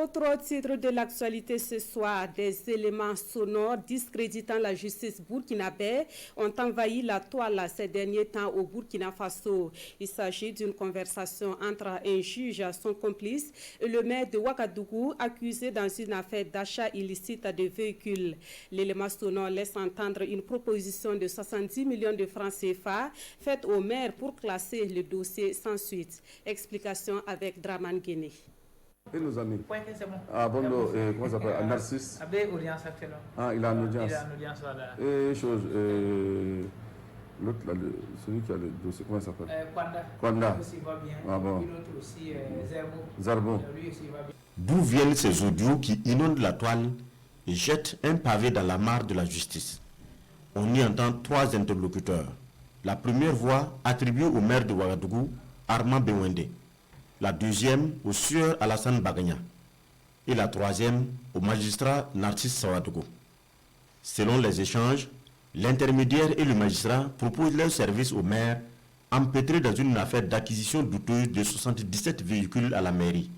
Autre titre de l'actualité ce soir, des éléments sonores discréditant la justice burkinabé ont envahi la toile ces derniers temps au Burkina Faso. Il s'agit d'une conversation entre un juge, son complice, et le maire de Ouagadougou, accusé dans une affaire d'achat illicite de véhicules. L'élément sonore laisse entendre une proposition de 70 millions de francs CFA faite au maire pour classer le dossier sans suite. Explication avec Draman Guéné. Et nos amis. Ouais, c'est bon. Ah bon, comment ça s'appelle? Narcisse. Avec audience actuellement. Ah, il a une audience. Il a une audience, voilà. Et chose, l'autre là, celui qui a le dossier, comment ça s'appelle? Kwanda. Lui aussi va bien. Ah bon. L'autre aussi, Zarbo. Lui aussi va bien. D'où viennent ces audios qui inondent la toile et jettent un pavé dans la mare de la justice? On y entend trois interlocuteurs. La première voix attribuée au maire de Ouagadougou, Armand Bewende. La deuxième au sieur Alassane Bagagna et la troisième au magistrat Narcisse Sawadougou. Selon les échanges, l'intermédiaire et le magistrat proposent leur service au maire empêtré dans une affaire d'acquisition douteuse de 77 véhicules à la mairie.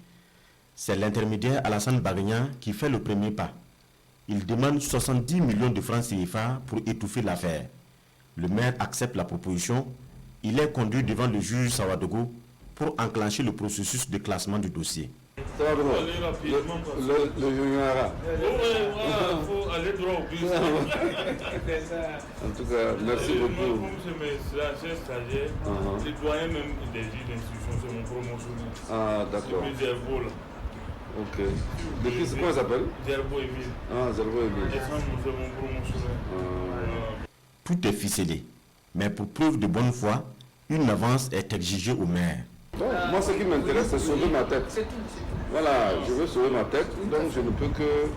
C'est l'intermédiaire Alassane Bagagna qui fait le premier pas. Il demande 70 millions de francs CFA pour étouffer l'affaire. Le maire accepte la proposition. Il est conduit devant le juge Sawadougou pour enclencher le processus de classement du dossier. Ça va vraiment. Le junior. Il faut aller droit au but. En tout cas, merci beaucoup. Comme c'est mes stagiaires, les doyens même des juges d'instruction, c'est mon promotionnaire. Ah, d'accord. C'est Zerbo là. Ok. Depuis, comment il s'appelle? Zerbo Emile. Ah, Zerbo Emile. C'est mon promotionnaire. Tout est ficelé, mais pour preuve de bonne foi, une avance est exigée au maire. Donc, moi, ce qui m'intéresse, c'est sauver ma tête. C'est tout. Voilà, je veux sauver ma tête, donc je ne peux que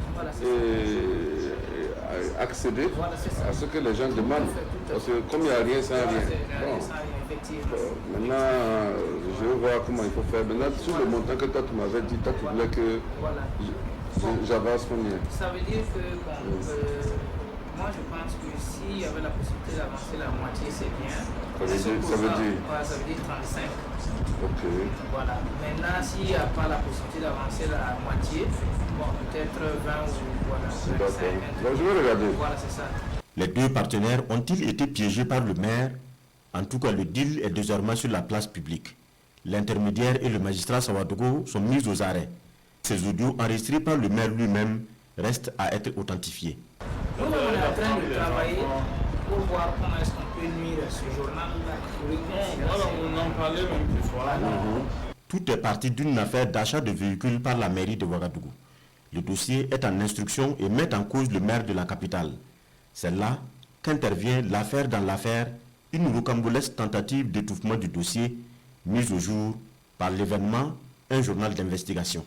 accéder à ce que les gens demandent. Parce que comme il n'y a rien sans rien. Maintenant, je vais voir comment il faut faire. Maintenant, sur le montant que toi tu m'avais dit, toi tu voulais que j'avance combien? Ça veut dire que moi je pense que s'il y avait la possibilité d'avancer la moitié, c'est bien. Ça veut dire ça veut dire 35. Ok. Voilà. Maintenant, s'il n'y a pas la possibilité d'avancer la moitié, bon, peut-être 20 ou voilà, 25. D'accord. Je vais regarder. Voilà, c'est ça. Les deux partenaires ont-ils été piégés par le maire? En tout cas, le deal est désormais sur la place publique. L'intermédiaire et le magistrat Sawadougou sont mis aux arrêts. Ces audios enregistrés par le maire lui-même restent à être authentifiés. Nous, on est en train de travailler pour voir comment est-ce qu'on peut nuire à ce journal-là. Voilà, on en parlait même ce soir. Tout est parti d'une affaire d'achat de véhicules par la mairie de Ouagadougou. Le dossier est en instruction et met en cause le maire de la capitale. C'est là qu'intervient l'affaire dans l'affaire, une rocambolesque tentative d'étouffement du dossier mise au jour par l'événement, un journal d'investigation.